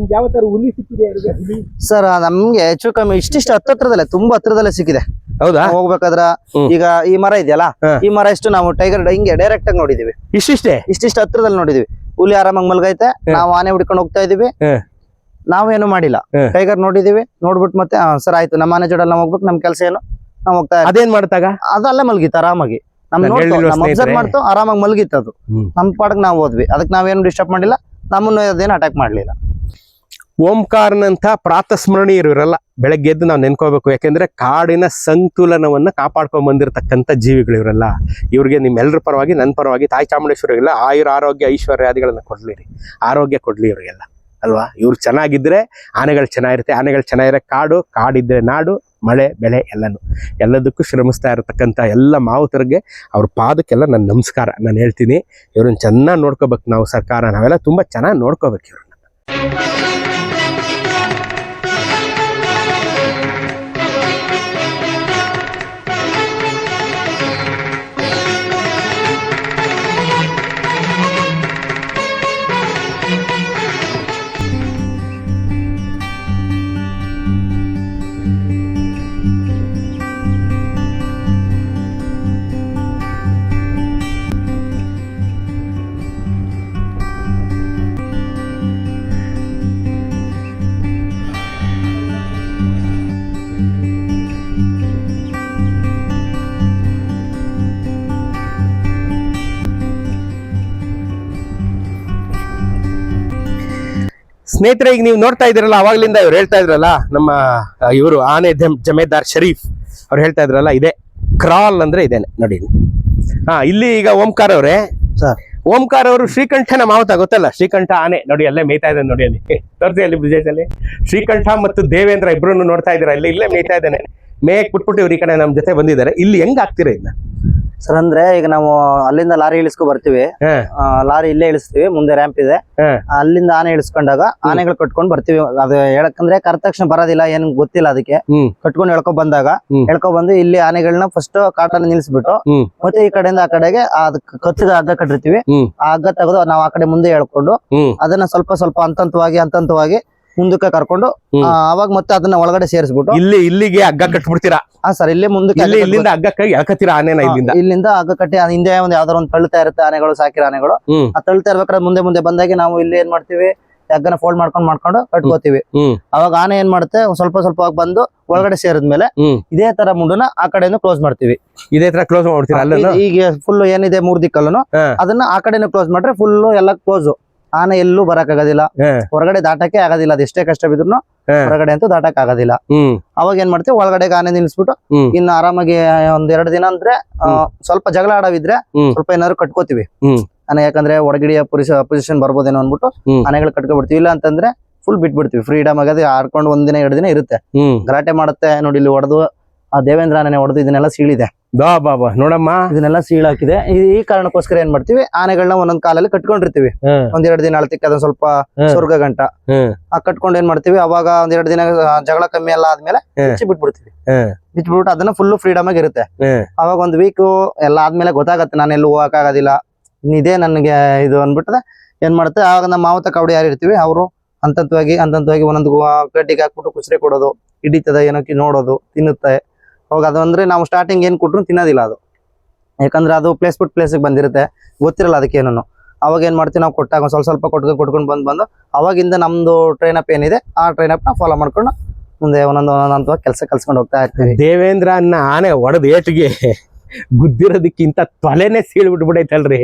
ನಿಮ್ಗೆ ಯಾವ ತರ ಹುಲಿ ಸಿಕ್ಕಿದೆ ಹುಲಿ? ಸರ್ ನಮ್ಗೆ ಹೆಚ್ಚು ಕಮ್ಮಿ ಇಷ್ಟಿಷ್ಟು ಹತ್ರದಲ್ಲೇ ತುಂಬಾ ಹತ್ರದಲ್ಲೇ ಸಿಕ್ಕಿದೆ. ಹೌದಾ? ಹೋಗ್ಬೇಕಾದ್ರ ಈಗ ಈ ಮರ ಇದೆಯಲ್ಲ, ಈ ಮರ ಇಷ್ಟು ನಾವು ಟೈಗರ್ ಹಿಂಗೆ ಡೈರೆಕ್ಟ್ ಆಗಿ ನೋಡಿದೀವಿ. ಇಷ್ಟಿಷ್ಟು ಹತ್ರದಲ್ಲಿ ನೋಡಿದೀವಿ. ಹುಲಿ ಆರಾಮಾಗಿ ಮಲ್ಗೈತೆ, ನಾವು ಆನೆ ಹುಡ್ಕೊಂಡು ಹೋಗ್ತಾ ಇದೀವಿ, ನಾವೇನು ಮಾಡಿಲ್ಲ. ಟೈಗರ್ ನೋಡಿದೀವಿ, ನೋಡ್ಬಿಟ್ಟು ಮತ್ತೆ ಸರ್ ಆಯ್ತು ನಮ್ಮ ಆನೆ ಜೋಡಲ್ಲಿ ನಾವು ಹೋಗ್ಬೇಕು, ನಮ್ ಕೆಲಸ ಏನು, ನಾವ್ ಹೋಗ್ತಾ ಅದೇನ್ ಮಾಡ್ತಾಗ ಅದಲ್ಲೇ ಮಲ್ಗಿತ್ತು ಆರಾಮಾಗಿ. ನಮ್ ಅಬ್ಸರ್ವ್ ಮಾಡ್ತು, ಆರಾಮಾಗಿ ಮಲ್ಗಿತ್ತು ಅದು. ನಮ್ ಪಾಡಕ್ ನಾವು ಹೋದ್ವಿ, ಅದಕ್ಕೆ ನಾವೇನು ಡಿಸ್ಟರ್ಬ್ ಮಾಡಿಲ್ಲ, ನಮ್ಮನ್ನು ಅದೇನು ಅಟ್ಯಾಕ್ ಮಾಡ್ಲಿಲ್ಲ. ಓಂಕಾರನಂತ ಪ್ರಾತಸ್ಮರಣೀಯರು ಇರಲ್ಲ. ಬೆಳಗ್ಗೆ ಎದ್ದು ನಾವು ನೆನ್ಕೋಬೇಕು, ಯಾಕೆಂದ್ರೆ ಕಾಡಿನ ಸಂತುಲನವನ್ನ ಕಾಪಾಡ್ಕೊಂಡ್ ಬಂದಿರತಕ್ಕಂಥ ಜೀವಿಗಳು ಇವರೆಲ್ಲ. ಇವ್ರಿಗೆ ನಿಮ್ಮೆಲ್ಲರ ಪರವಾಗಿ, ನನ್ನ ಪರವಾಗಿ, ತಾಯಿ ಚಾಮುಂಡೇಶ್ವರಿಗೆಲ್ಲ ಆಯುರ ಆರೋಗ್ಯ ಐಶ್ವರ್ಯಾದಿಗಳನ್ನ ಕೊಡ್ಲಿರಿ, ಆರೋಗ್ಯ ಕೊಡ್ಲಿ ಇವ್ರಿಗೆಲ್ಲ ಅಲ್ವಾ. ಇವ್ರು ಚೆನ್ನಾಗಿದ್ರೆ ಆನೆಗಳು ಚೆನ್ನಾಗಿರುತ್ತೆ, ಆನೆಗಳು ಚೆನ್ನಾಗಿರೋ ಕಾಡಿದ್ರೆ ನಾಡು, ಮಳೆ ಬೆಳೆ ಎಲ್ಲದಕ್ಕೂ ಶ್ರಮಿಸ್ತಾ ಇರತಕ್ಕಂಥ ಎಲ್ಲ ಮಾವುತರಿಗೆ ಅವ್ರ ಪಾದಕ್ಕೆಲ್ಲ ನನ್ನ ನಮಸ್ಕಾರ. ನಾನು ಹೇಳ್ತೀನಿ, ಇವ್ರನ್ನ ಚೆನ್ನಾಗಿ ನೋಡ್ಕೋಬೇಕು ನಾವು, ಸರ್ಕಾರ ನಾವೆಲ್ಲ ತುಂಬ ಚೆನ್ನಾಗಿ ನೋಡ್ಕೋಬೇಕು ಇವ್ರನ್ನ. ಸ್ನೇಹಿತರೆ, ಈಗ ನೀವು ನೋಡ್ತಾ ಇದ್ದೀರಲ್ಲ, ಅವಾಗ್ಲಿಂದ ಇವ್ರು ಹೇಳ್ತಾ ಇದ್ರಲ್ಲ, ನಮ್ಮ ಇವರು ಆನೆ ಜಮೇದಾರ್ ಶರೀಫ್ ಅವ್ರು ಹೇಳ್ತಾ ಇದ್ರಲ್ಲ, ಇದೇ ಕ್ರಾಲ್ ಅಂದ್ರೆ ಇದೇನೆ ನೋಡಿ. ಇಲ್ಲಿ ಈಗ ಓಂಕಾರ ಅವರೇ, ಓಂಕಾರ ಅವರು ಶ್ರೀಕಂಠನ ಮಾವತ ಗೊತ್ತಲ್ಲ, ಶ್ರೀಕಂಠ ಆನೆ ನೋಡಿ ಅಲ್ಲೇ ಮೇಯ್ತಾ ಇದ್ದಾನೆ ನೋಡಿ, ಅಲ್ಲಿ ತೋರಿಸಿ ಅಲ್ಲಿ ಬ್ರಿಜೇಶ್ ಅಲ್ಲಿ ಶ್ರೀಕಂಠ ಮತ್ತು ದೇವೇಂದ್ರ ಇಬ್ರು ನೋಡ್ತಾ ಇದ್ದೀರಾ, ಇಲ್ಲೇ ಮೇಯ್ತಾ ಇದ್ದಾನೆ. ಮೇಯಕ್ ಬಿಟ್ಬಿಟ್ಟು ಇವ್ರ ಈ ಕಡೆ ನಮ್ ಜೊತೆ ಬಂದಿದ್ದಾರೆ. ಇಲ್ಲಿ ಹೆಂಗ್ ಆಗ್ತೀರಾ ಇದನ್ನ ಸರ್? ಅಂದ್ರೆ ಈಗ ನಾವು ಅಲ್ಲಿಂದ ಲಾರಿ ಇಳಿಸ್ಕೊ ಬರ್ತೀವಿ, ಲಾರಿ ಇಲ್ಲೇ ಇಳಿಸ್ತೀವಿ, ಮುಂದೆ ರ್ಯಾಂಪ್ ಇದೆ, ಅಲ್ಲಿಂದ ಆನೆ ಇಳಿಸ್ಕೊಂಡಾಗ ಆನೆಗಳು ಕಟ್ಕೊಂಡ್ ಬರ್ತೀವಿ. ಅದು ಹೇಳಕಂದ್ರೆ ಕರೆದ ತಕ್ಷಣ ಬರೋದಿಲ್ಲ, ಏನ್ ಗೊತ್ತಿಲ್ಲ, ಅದಕ್ಕೆ ಕಟ್ಕೊಂಡು ಎಳ್ಕೊ ಬಂದು ಇಲ್ಲಿ ಆನೆಗಳನ್ನ ಫಸ್ಟ್ ಕಾಟಲ್ಲಿ ನಿಲ್ಸ್ಬಿಟ್ಟು ಮತ್ತೆ ಈ ಕಡೆಯಿಂದ ಆ ಕಡೆಗೆ ಅದಕ್ಕೆ ಕತ್ತಿಗೆ ಹಗ್ಗ ಕಟ್ಟಿರ್ತೀವಿ. ಆ ಹಗ್ಗ ತೆಗೆದು ನಾವು ಆ ಕಡೆ ಮುಂದೆ ಎಳ್ಕೊಂಡು ಅದನ್ನ ಸ್ವಲ್ಪ ಸ್ವಲ್ಪ ಹಂತವಾಗಿ ಮುಂದಕ್ಕೆ ಕರ್ಕೊಂಡು ಅವಾಗ ಮತ್ತೆ ಅದನ್ನ ಒಳಗಡೆ ಸೇರಿಸ್ಬಿಟ್ಟು ಇಲ್ಲಿಗೆ ಹಗ್ಗ ಕಟ್ಬಿಡ್ತೀರಾ? ಸರ್ ಇಲ್ಲಿ ಮುಂದಕ್ಕೆ ಇಲ್ಲಿಂದ ಹಗ್ಗಕ್ಕೆ ಎಳ್ಕತ್ತೀರಾ ಆನೆನ? ಇಲ್ಲಿಂದ ಹಗ್ಗ ಕಟ್ಟಿ ಹಿಂದೆ ಒಂದು ಯಾವ್ದಾರ ಒಂದು ತಳ್ತಾ ಇರುತ್ತೆ ಆನೆಗಳು, ಸಾಕಿರೋ ಆನೆಗಳು. ಆ ತಳ್ತಾ ಇರ್ಬೇಕಾದ್ರೆ ಮುಂದೆ ಬಂದಾಗಿ ನಾವು ಇಲ್ಲಿ ಏನ್ ಮಾಡ್ತೀವಿ, ಹಗ್ಗನ ಫೋಲ್ಡ್ ಮಾಡ್ಕೊಂಡು ಕಟ್ಕೋತೀವಿ. ಅವಾಗ ಆನೆ ಏನ್ ಮಾಡುತ್ತೆ, ಸ್ವಲ್ಪ ಬಂದು ಒಳಗಡೆ ಸೇರಿದ್ಮೇಲೆ ಇದೇ ತರ ಮುಂಡನ್ನ ಆ ಕಡೆಯಿಂದ ಕ್ಲೋಸ್ ಮಾಡ್ತೀವಿ. ಇದೇ ತರ ಕ್ಲೋಸ್ ಮಾಡ್ತೀರಾ? ಈಗ ಫುಲ್ ಏನಿದೆ 3 ದಿಕ್ಕಲ್ಲೂ ಅದನ್ನ ಆ ಕಡೆನೂ ಕ್ಲೋಸ್ ಮಾಡ್ರೆ ಫುಲ್ ಎಲ್ಲ ಕ್ಲೋಸ್. ಆನೆ ಎಲ್ಲೂ ಬರಕ್ ಆಗೋದಿಲ್ಲ, ಹೊರಗಡೆ ದಾಟಕ್ಕೆ ಆಗೋದಿಲ್ಲ. ಅದೆಷ್ಟೇ ಕಷ್ಟ ಬಿದ್ರು ಹೊರಗಡೆ ಅಂತೂ ದಾಟಕ್ ಆಗೋದಿಲ್ಲ. ಅವಾಗ ಏನ್ ಮಾಡ್ತೀವಿ, ಒಳಗಡೆ ಆನೆ ನಿಲ್ಸ್ಬಿಟ್ಟು ಇನ್ನು ಆರಾಮಾಗಿ 1-2 ದಿನ ಅಂದ್ರೆ ಸ್ವಲ್ಪ ಜಗಳ ಆಡವಿದ್ರೆ ಸ್ವಲ್ಪ ಏನಾದ್ರು ಕಟ್ಕೋತೀವಿ ಆನೆ, ಯಾಕಂದ್ರೆ ಒಳಗಡೆಯ ಪೊಸಿಷನ್ ಬರ್ಬೋದೇನೋ ಅಂದ್ಬಿಟ್ಟು ಆನೆಗಳು ಕಟ್ಕೊಬಿಡ್ತೀವಿ. ಇಲ್ಲ ಅಂತಂದ್ರೆ ಫುಲ್ ಬಿಟ್ಬಿಡ್ತೀವಿ, ಫ್ರೀಡಮ್ ಆಗದೆ ಆಡ್ಕೊಂಡು 1 ದಿನ 2 ದಿನ ಇರುತ್ತೆ. ಗಲಾಟೆ ಮಾಡುತ್ತೆ ನೋಡಿ, ಇಲ್ಲಿ ಹೊಡೆದು ಆ ದೇವೇಂದ್ರ ಆನೆ ಹೊಡೆದು ಇದನ್ನೆಲ್ಲ ಸೀಳಿದೆ ನೋಡಮ್ಮ, ಇದನ್ನೆಲ್ಲ ಸೀಳ್ ಹಾಕಿದೆ. ಈ ಕಾರಣಕ್ಕೋಸ್ಕರ ಏನ್ ಮಾಡ್ತೀವಿ, ಆನೆಗಳನ್ನ ಒಂದೊಂದ್ ಕಾಲಲ್ಲಿ ಕಟ್ಕೊಂಡಿರ್ತೀವಿ. 1-2 ದಿನ ಅಳ್ತಿಕ್ಕೆ ಅದನ್ನ ಸ್ವಲ್ಪ ಸ್ವರ್ಗ ಗಂಟ ಕಟ್ಕೊಂಡು ಏನ್ ಮಾಡ್ತೀವಿ, ಅವಾಗ 1-2 ದಿನ ಜಗಳ ಕಮ್ಮಿ ಎಲ್ಲ ಆದ್ಮೇಲೆ ಬಿಟ್ಬಿಡ್ತೀವಿ. ಬಿಟ್ಬಿಟ್ಟು ಅದನ್ನ ಫುಲ್ ಫ್ರೀಡಮ್ ಆಗಿ ಇರುತ್ತೆ. ಅವಾಗ 1 ವೀಕ್ ಎಲ್ಲ ಆದ್ಮೇಲೆ ಗೊತ್ತಾಗತ್ತೆ, ನಾನು ಎಲ್ಲೂ ಹೋಗಕ್ ಆಗೋದಿಲ್ಲ, ಇದೇ ನನ್ಗೆ ಇದು ಅನ್ಬಿಟ್ಟದೆ ಏನ್ ಮಾಡುತ್ತೆ, ಆಗ ನಮ್ಮ ಮಾವತ ಕವಡಿ ಯಾರು ಇರ್ತೀವಿ, ಅವರು ಹಂತವಾಗಿ ಒಂದೊಂದು ಗಡ್ಡಿಗೆ ಹಾಕ್ಬಿಟ್ಟು ಕುಸ್ರೆ ಕೊಡೋದು, ಹಿಡಿತದ ಏನಕ್ಕೆ ನೋಡೋದು, ತಿನ್ನುತ್ತೆ. ಅವಾಗ ಅದಂದ್ರೆ ನಾವು ಸ್ಟಾರ್ಟಿಂಗ್ ಏನ್ ಕೊಟ್ರು ತಿನ್ನೋದಿಲ್ಲ ಅದು, ಯಾಕಂದ್ರೆ ಅದು ಪ್ಲೇಸ್ ಬಿಟ್ಟು ಪ್ಲೇಸಿಗೆ ಬಂದಿರುತ್ತೆ, ಗೊತ್ತಿರಲ್ಲ ಅದಕ್ಕೇನು. ಅವಾಗ ಏನ್ ಮಾಡ್ತೀವಿ, ನಾವು ಕೊಟ್ಟಾಗ ಸ್ವಲ್ಪ ಕೊಟ್ಕೊಂಡು ಬಂದು ಅವಾಗಿಂದ ನಮ್ದು ಟ್ರೈನ್ ಅಪ್ ಏನಿದೆ ಆ ಟ್ರೈನ್ ಅಪ್ ನ ಫಾಲೋ ಮಾಡ್ಕೊಂಡು ಮುಂದೆ ಒಂದೊಂದು ಕೆಲಸ ಕಲ್ಸ್ಕೊಂಡು ಹೋಗ್ತಾ ಇರ್ತೀವಿ. ದೇವೇಂದ್ರ ಅನ್ನ ಆನೆ ಹೊಡೆದ ಏಟಿಗೆ ಗುದ್ದಿರೋದಕ್ಕಿಂತ ತಲೆನೇ ಸೀಳ್ಬಿಟ್ಬಿಡೈತಲ್ರಿ.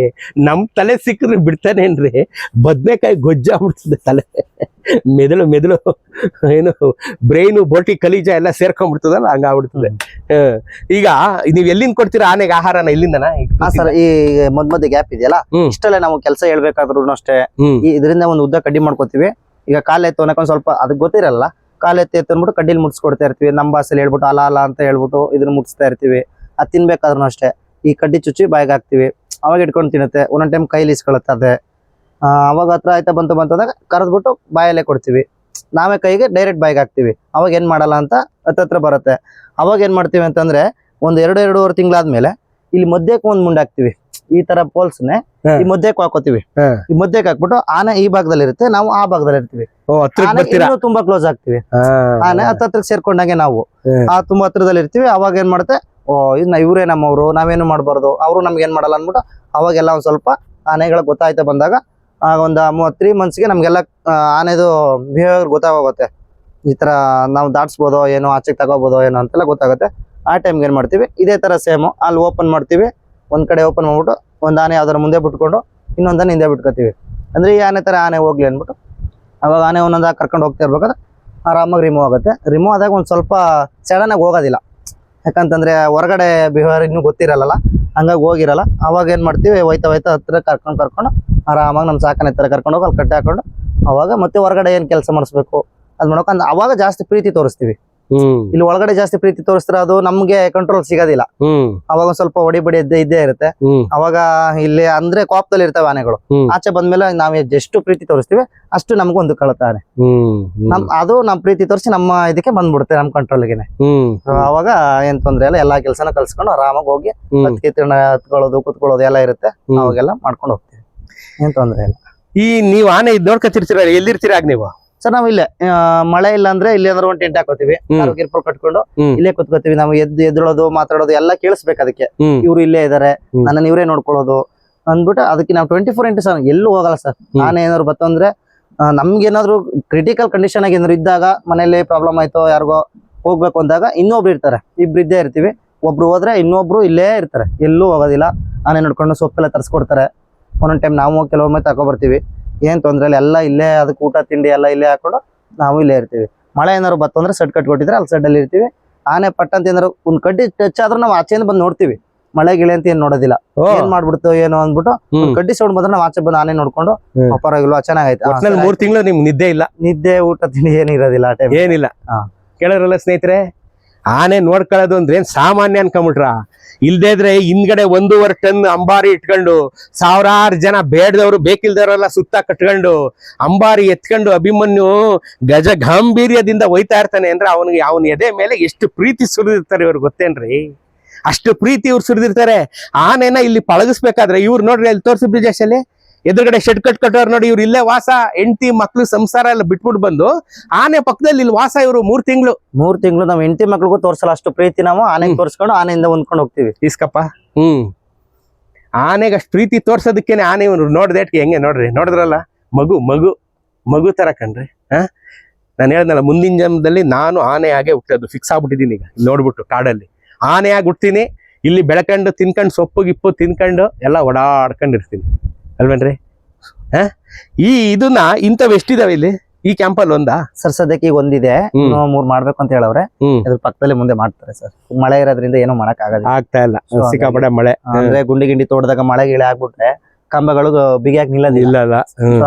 ನಮ್ ತಲೆ ಸಿಕ್ಕ್ರೆ ಬಿಡ್ತಾನೇನ್ರಿ, ಬದ್ನೆಕಾಯಿ ಗೊಜ್ಜಾಗ್ಬಿಡ್ತದೆ ತಲೆ. ಮೆದುಳು ಏನು ಬ್ರೈನು ಬೋಟಿ ಕಲೀಜ ಎಲ್ಲ ಸೇರ್ಕೊಂಡ್ಬಿಡ್ತದಲ್ಲ, ಹಂಗಾಗ್ಬಿಡ್ತದೆ. ಈಗ ನೀವ್ ಎಲ್ಲಿಂದ ಕೊಡ್ತೀರಾ ಆನೆಗೆ ಆಹಾರನ? ಇಲ್ಲಿಂದನಾ? ಸರ್, ಈ ಮಧ್ಯ ಗ್ಯಾಪ್ ಇದೆಯಲ್ಲ, ಇಷ್ಟಲ್ಲೇ ನಾವು ಕೆಲಸ ಹೇಳ್ಬೇಕಾದ್ರು ಅಷ್ಟೇ ಇದರಿಂದ ಒಂದು ಉದ್ದ ಕಡ್ಡಿ ಮಾಡ್ಕೋತೀವಿ. ಈಗ ಕಾಲ್ ಎತ್ತು ಅನ್ನಕೊಂಡ್ ಸ್ವಲ್ಪ ಅದಕ್ಕೆ ಗೊತ್ತಿರಲ್ಲ, ಕಾಲ್ ಎತ್ತಿ ಅಂದ್ಬಿಟ್ಟು ಕಡ್ಡಿಲಿ ಮುಟ್ಸ್ಕೊಡ್ತಾ ಇರ್ತೀವಿ. ನಮ್ಮ ಭಾಷೆಲಿ ಹೇಳ್ಬಿಟ್ಟು ಅಲ ಅಂತ ಹೇಳ್ಬಿಟ್ಟು ಇದನ್ನ ಮುಟ್ಸ್ತಾ ಇರ್ತೀವಿ. ಅದ್ ತಿನ್ಬೇಕಾದ್ರೂ ಅಷ್ಟೇ ಈ ಕಡ್ಡಿ ಚುಚ್ಚಿ ಬಾಯಿಗೆ ಹಾಕ್ತಿವಿ, ಅವಾಗ ಇಟ್ಕೊಂಡು ತಿನ್ನುತ್ತೆ. ಒಂದೊಂದ್ ಟೈಮ್ ಕೈಲಿ ಇಸ್ಕೊಳತ್ತೆ ಅದೇ. ಅವಾಗ ಹತ್ರ ಆಯ್ತಾ ಬಂತು ಅಂದಾಗ ಕರೆದ್ಬಿಟ್ಟು ಬಾಯಲ್ಲೇ ಕೊಡ್ತೀವಿ. ನಾವೇ ಕೈಗೆ ಡೈರೆಕ್ಟ್ ಬಾಯಿಗೆ ಹಾಕ್ತಿವಿ. ಅವಾಗ ಏನ್ ಮಾಡಲ್ಲ ಅಂತ ಹತ್ರ ಬರುತ್ತೆ. ಅವಾಗ ಏನ್ ಮಾಡ್ತೀವಿ ಅಂತಂದ್ರೆ 1-2-2.5 ತಿಂಗಳಾದ್ಮೇಲೆ ಇಲ್ಲಿ ಮಧ್ಯಕ್ಕೆ ಒಂದು ಮುಂಡೆ ಹಾಕ್ತಿವಿ. ಈ ತರ ಪೋಲ್ಸ್ನೆ ಈ ಮಧ್ಯಕ್ಕೆ ಹಾಕೋತೀವಿ. ಈ ಮಧ್ಯಕ್ಕೆ ಹಾಕ್ಬಿಟ್ಟು ಆನೆ ಈ ಭಾಗದಲ್ಲಿ ಇರುತ್ತೆ, ನಾವು ಆ ಭಾಗದಲ್ಲಿ ಇರ್ತೀವಿ. ಆನೆ ಇನ್ನೂ ತುಂಬಾ ಕ್ಲೋಸ್ ಆಗ್ತೀವಿ. ಆನೆ ಹತ್ರಕ್ಕೆ ಸೇರ್ಕೊಂಡಾಗೆ ನಾವು ತುಂಬಾ ಹತ್ರದಲ್ಲಿ ಇರ್ತೀವಿ. ಅವಾಗ ಏನ್ ಮಾಡುತ್ತೆ, ಇವ್ರೇ ನಮ್ಮವ್ರು, ನಾವೇನು ಮಾಡ್ಬಾರ್ದು, ಅವ್ರು ನಮ್ಗೆ ಏನ್ ಮಾಡಲ್ಲ ಅನ್ಬಿಟ್ಟು ಅವಾಗೆಲ್ಲ ಒಂದ್ ಸ್ವಲ್ಪ ಆನೆಗಳ ಗೊತ್ತಾಯ್ತಾ ಬಂದಾಗ ಒಂದ್ 3 monthsಗೆ ನಮ್ಗೆಲ್ಲ ಆನೆದು ಬಿಹೇವಿಯರ್ ಗೊತ್ತಾಗುತ್ತೆ. ಈ ತರ ನಾವು ದಾಟ್ಸ್ಬೋದೋ ಏನೋ, ಆಚೆಗೆ ತಗೋಬೋದೋ ಏನೋ ಅಂತೆಲ್ಲ ಗೊತ್ತಾಗುತ್ತೆ. ಆ ಟೈಮ್ಗೆ ಏನ್ ಮಾಡ್ತೀವಿ, ಇದೇ ತರ ಸೇಮ್ ಅಲ್ಲಿ ಓಪನ್ ಮಾಡ್ತೀವಿ. ಒಂದ್ ಕಡೆ ಓಪನ್ ಮಾಡ್ಬಿಟ್ಟು ಒಂದ್ ಆನೆ ಯಾವ್ದಾರ ಮುಂದೆ ಬಿಟ್ಕೊಂಡು ಇನ್ನೊಂದನ್ನ ಹಿಂದೆ ಬಿಟ್ಕೋತೀವಿ. ಅಂದ್ರೆ ಈ ಆನೆ ತರ ಆನೆ ಹೋಗ್ಲಿ ಅನ್ಬಿಟ್ಟು ಅವಾಗ ಆನೆ ಒಂದೊಂದಾಗ ಕರ್ಕೊಂಡು ಹೋಗ್ತಾ ಇರ್ಬೇಕಾದ್ರೆ ಆರಾಮಾಗಿ ರಿಮೂವ್ ಆಗುತ್ತೆ. ರಿಮೂವ್ ಆದಾಗ ಒಂದ್ ಸ್ವಲ್ಪ ಸಡನ್ ಆಗಿ ಹೋಗೋದಿಲ್ಲ, ಯಾಕಂತಂದ್ರೆ ಹೊರಗಡೆ ಬಿಹೇವಿಯರ್ ಇನ್ನೂ ಗೊತ್ತಿರಲ್ಲ, ಹಂಗಾಗಿ ಹೋಗಿರಲ್ಲ. ಅವಾಗ ಏನ್ ಮಾಡ್ತೀವಿ, ಹೋಯ್ತಾ ಹತ್ರ ಕರ್ಕೊಂಡು ಆರಾಮಾಗಿ ನಮ್ ಸಾಕನೆ ತರ ಕರ್ಕೊಂಡು ಹೋಗಿ ಅಲ್ಲಿ ಕಟ್ಟೆ ಹಾಕೊಂಡು ಅವಾಗ ಮತ್ತೆ ಹೊರಗಡೆ ಏನ್ ಕೆಲಸ ಮಾಡಿಸ್ಬೇಕು ಅದ್ ಮಾಡ್ಕೊಂಡು ಅವಾಗ ಜಾಸ್ತಿ ಪ್ರೀತಿ ತೋರಿಸ್ತೀವಿ. ಇಲ್ಲಿ ಒಳಗಡೆ ಜಾಸ್ತಿ ಪ್ರೀತಿ ತೋರಿಸ್ತಾರೆ, ಅದು ನಮ್ಗೆ ಕಂಟ್ರೋಲ್ ಸಿಗೋದಿಲ್ಲ. ಅವಾಗ ಒಂದ್ ಸ್ವಲ್ಪ ಹೊಡಿಬಡಿ ಇದ್ದೇ ಇರುತ್ತೆ. ಅವಾಗ ಇಲ್ಲಿ ಅಂದ್ರೆ ಕೋಪದಲ್ಲಿ ಇರ್ತವೆ ಆನೆಗಳು. ಆಚೆ ಬಂದ್ಮೇಲೆ ನಾವ್ ಎಷ್ಟು ಪ್ರೀತಿ ತೋರಿಸ್ತೀವಿ ಅಷ್ಟು ನಮ್ಗೆ ಹೊಂದ್ಕೊಳ್ಳುತ್ತೆ ಆನೆ. ಅದು ನಮ್ ಪ್ರೀತಿ ತೋರಿಸಿ ನಮ್ಮ ಇದಕ್ಕೆ ಬಂದ್ಬಿಡುತ್ತೆ, ನಮ್ ಕಂಟ್ರೋಲ್ಗೆನೆ. ಅವಾಗ ಏನ್ ತೊಂದ್ರೆ ಇಲ್ಲ, ಎಲ್ಲಾ ಕೆಲ್ಸನ ಕಲ್ಸ್ಕೊಂಡು ಆರಾಮಾಗಿ ಹೋಗಿ ಹತ್ಕೊಳ್ಳೋದು ಕುತ್ಕೊಳ್ಳೋದು ಎಲ್ಲ ಇರುತ್ತೆ. ಅವಾಗೆಲ್ಲ ಮಾಡ್ಕೊಂಡು ಹೋಗ್ತೀವಿ, ಏನ್ ತೊಂದ್ರೆ ಇಲ್ಲ. ಈ ನೀವ್ ಆನೆ ಇದ್ ನೋಡ್ಕೊತಿರ್ತೀರ, ಎಲ್ಲಿರ್ತೀರ ಆಗ ನೀವು? ಸರ್ ನಾವ್ ಇಲ್ಲೇ ಮಳೆ ಇಲ್ಲ ಅಂದ್ರೆ ಇಲ್ಲಿ ಏನಾದ್ರು ಒಂದು ಟೆಂಟ್ ಹಾಕೋತೀವಿ, ಗಿರ್ಪುರ್ ಕಟ್ಕೊಂಡು ಇಲ್ಲೇ ಕುತ್ಕೋತೀವಿ. ನಾವು ಎದ್ದೇಳೋದು ಮಾತಾಡೋದು ಎಲ್ಲ ಕೇಳಿಸ್ಬೇಕು ಅದಕ್ಕೆ, ಇವ್ರು ಇಲ್ಲೇ ಇದಾರೆ, ನನ್ನ ಇವ್ರೇ ನೋಡ್ಕೊಳ್ಳೋದು ಅಂದ್ಬಿಟ್ಟು ಅದಕ್ಕೆ ನಾವು 24x7 ಎಲ್ಲೂ ಹೋಗಲ್ಲ ಸರ್. ಆನೆ ಏನಾದ್ರು ಬತ್ತಂದ್ರೆ ನಮ್ಗೆ ಏನಾದ್ರು ಕ್ರಿಟಿಕಲ್ ಕಂಡೀಷನ್ ಆಗಿ ಏನಾದ್ರು ಇದ್ದಾಗ, ಮನೇಲಿ ಪ್ರಾಬ್ಲಮ್ ಆಯ್ತೋ ಯಾರಿಗೋ ಹೋಗ್ಬೇಕು ಅಂದಾಗ ಇನ್ನೊಬ್ರು ಇರ್ತಾರೆ, ಇಬ್ರು ಇದ್ದೇ ಇರ್ತೀವಿ. ಒಬ್ರು ಹೋದ್ರೆ ಇನ್ನೊಬ್ರು ಇಲ್ಲೇ ಇರ್ತಾರೆ, ಎಲ್ಲೂ ಹೋಗೋದಿಲ್ಲ. ಆನೆ ನೋಡ್ಕೊಂಡು ಸೊಪ್ಪೆಲ್ಲ ತರ್ಸ್ಕೊಡ್ತಾರೆ. ಒಂದೊಂದ್ ಟೈಮ್ ನಾವು ಕೆಲವೊಮ್ಮೆ ತಗೋ ಬರ್ತೀವಿ, ಏನ್ ತೊಂದ್ರೆ ಇಲ್ಲ, ಎಲ್ಲ ಇಲ್ಲೇ ಅದಕ್ಕೆ ಊಟ ತಿಂಡಿ ಎಲ್ಲ ಇಲ್ಲೇ ಹಾಕೊಂಡು ನಾವು ಇಲ್ಲೇ ಇರ್ತೀವಿ. ಮಳೆ ಏನಾದ್ರು ಬತ್ತಂದ್ರೆ ಸೆಡ್ ಕಟ್ಕೊಟ್ಟಿದ್ರೆ ಅಲ್ಲಿ ಸೆಡ್ ಅಲ್ಲಿ ಇರ್ತೀವಿ. ಆನೆ ಪಟ್ಟಂತ ಏನಾದ್ರು ಒಂದ್ ಕಡ್ಡಿ ಟಚ್ ಆದ್ರೂ ನಾವು ಆಚೆಯಿಂದ ಬಂದು ನೋಡ್ತೀವಿ, ಮಳೆ ಗಿಳೆ ಅಂತ ಏನ್ ನೋಡೋದಿಲ್ಲ. ಏನ್ ಮಾಡ್ಬಿಡ್ತು ಏನೋ ಅಂದ್ಬಿಟ್ಟು ಕಡ್ಡಿ ಸೌಂಡ್ ಬಂದ್ರೆ ನಾವು ಆಚೆ ಬಂದು ಆನೆ ನೋಡ್ಕೊಂಡು ಪರವಾಗಿಲ್ವಾ ಚೆನ್ನಾಗೈತೆ. 3 ತಿಂಗಳು ನಿಮ್ಗೆ ನಿದ್ದೆ ಇಲ್ಲ? ನಿದ್ದೆ ಊಟ ತಿಂಡಿ ಏನಿರೋದಿಲ್ಲ ಆ ಟೈಮ್, ಏನಿಲ್ಲ. ಕೇಳೋರಲ್ಲ ಸ್ನೇಹಿತರೆ, ಆನೆ ನೋಡ್ಕೊಳ್ಳೋದು ಅಂದ್ರೆ ಏನ್ ಸಾಮಾನ್ಯ ಅನ್ಕೊಂಬಿಟ್ರ? ಇಲ್ದೇ ಇದ್ರೆ ಹಿಂದ್ಗಡೆ 1.5 ಟನ್ ಅಂಬಾರಿ ಇಟ್ಕೊಂಡು ಸಾವಿರಾರು ಜನ ಬೇಡದವ್ರು ಬೇಕಿಲ್ದವ್ರೆಲ್ಲ ಸುತ್ತ ಕಟ್ಕೊಂಡು ಅಂಬಾರಿ ಎತ್ಕೊಂಡು ಅಭಿಮನ್ಯು ಗಜ ಗಾಂಭೀರ್ಯದಿಂದ ಒಯ್ತಾ ಇರ್ತಾನೆ ಅಂದ್ರೆ ಅವನಿಗೆ ಅವನ ಎದೆ ಮೇಲೆ ಎಷ್ಟು ಪ್ರೀತಿ ಸುರಿದಿರ್ತಾರೆ ಇವ್ರು, ಗೊತ್ತೇನ್ರಿ? ಅಷ್ಟು ಪ್ರೀತಿ ಇವ್ರು ಸುರಿದಿರ್ತಾರೆ. ಆನೆನ ಇಲ್ಲಿ ಪಳಗಿಸ್ಬೇಕಾದ್ರೆ ಇವ್ರು ನೋಡ್ರಿ, ಅಲ್ಲಿ ತೋರಿಸಿ ಬ್ರಿಜೇಶ್ ಅಲ್ಲಿ ಎದುರುಗಡೆ ಶೆಡ್ ಕಟ್ಟೋರು ನೋಡಿ, ಇವ್ರು ಇಲ್ಲೇ ವಾಸ, ಹೆಂಡತಿ ಮಕ್ಳು ಸಂಸಾರ ಎಲ್ಲ ಬಿಟ್ಬಿಟ್ಟು ಬಂದು ಆನೆ ಪಕ್ಕದಲ್ಲಿ ಇಲ್ಲಿ ವಾಸ. ಇವ್ರು 3 ತಿಂಗಳು ನಾವ್ ಹೆಂಡತಿ ಮಕ್ಳಿಗೂ ತೋರ್ಸಲ್ಲ, ಅಷ್ಟು ಪ್ರೀತಿ ನಾವು ಆನೆಗೆ ತೋರ್ಸ್ಕೊಂಡು ಆನೆಯಿಂದ ಹೊಂದ್ಕೊಂಡು ಹೋಗ್ತೀವಿ. ಇಸ್ಕಪ್ಪ. ಆನೆಗೆ ಅಷ್ಟು ಪ್ರೀತಿ ತೋರ್ಸೋದಕ್ಕೇನೆ ಆನೆ ಇವ್ರು ನೋಡ್ದೇಟ್ಗೆ ಹೆಂಗೆ ನೋಡ್ರಿ, ನೋಡಿದ್ರಲ್ಲ, ಮಗು ತರ ಕಣ್ರಿ. ನಾನು ಹೇಳ್ದಲ್ಲ, ಮುಂದಿನ ಜನ್ಮದಲ್ಲಿ ನಾನು ಆನೆ ಆಗೇ ಹುಟ್ಟೋದು ಫಿಕ್ಸ್ ಆಗ್ಬಿಟ್ಟಿದ್ದೀನಿ. ಈಗ ನೋಡ್ಬಿಟ್ಟು ಕಾಡಲ್ಲಿ ಆನೆಯಾಗಿ ಹುಟ್ತೀನಿ, ಇಲ್ಲಿ ಬೆಳಕಂಡು ತಿನ್ಕೊಂಡು ಸೊಪ್ಪು ಗಿಪ್ಪು ತಿನ್ಕೊಂಡು ಎಲ್ಲ ಓಡಾಡ್ಕೊಂಡಿರ್ತೀನಿ ಅಲ್ವೇನ್ರಿ? ಇದನ್ನ ಇಂಥವ್ ಎಷ್ಟಿದಾವೆ ಇಲ್ಲಿ ಈ ಕ್ಯಾಂಪಲ್ಲಿ? ಒಂದಾ ಸರ್? ಸದ್ಯಕ್ಕೆ ಈಗ ಒಂದಿದೆ, 3 ಮಾಡ್ಬೇಕು ಅಂತ ಹೇಳವ್ರೆ. ಅದ್ರ ಪಕ್ಕದಲ್ಲಿ ಮುಂದೆ ಮಾಡ್ತಾರೆ ಸರ್. ಮಳೆ ಇರೋದ್ರಿಂದ ಏನೋ ಮಾಡಕ್ ಆಗ್ತಾ ಇಲ್ಲ, ಸಿಕ್ಕಾಪಡೆ ಮಳೆ. ಅಂದ್ರೆ ಗುಂಡಿ ತೋಟದಾಗ ಮಳೆ ಗಿಳೆ ಆಗ್ಬಿಟ್ರೆ ಕಂಬಗಳು ಬಿಗಿಯಾಗಿ ನಿಲ್ಲೋದಿಲ್ಲ,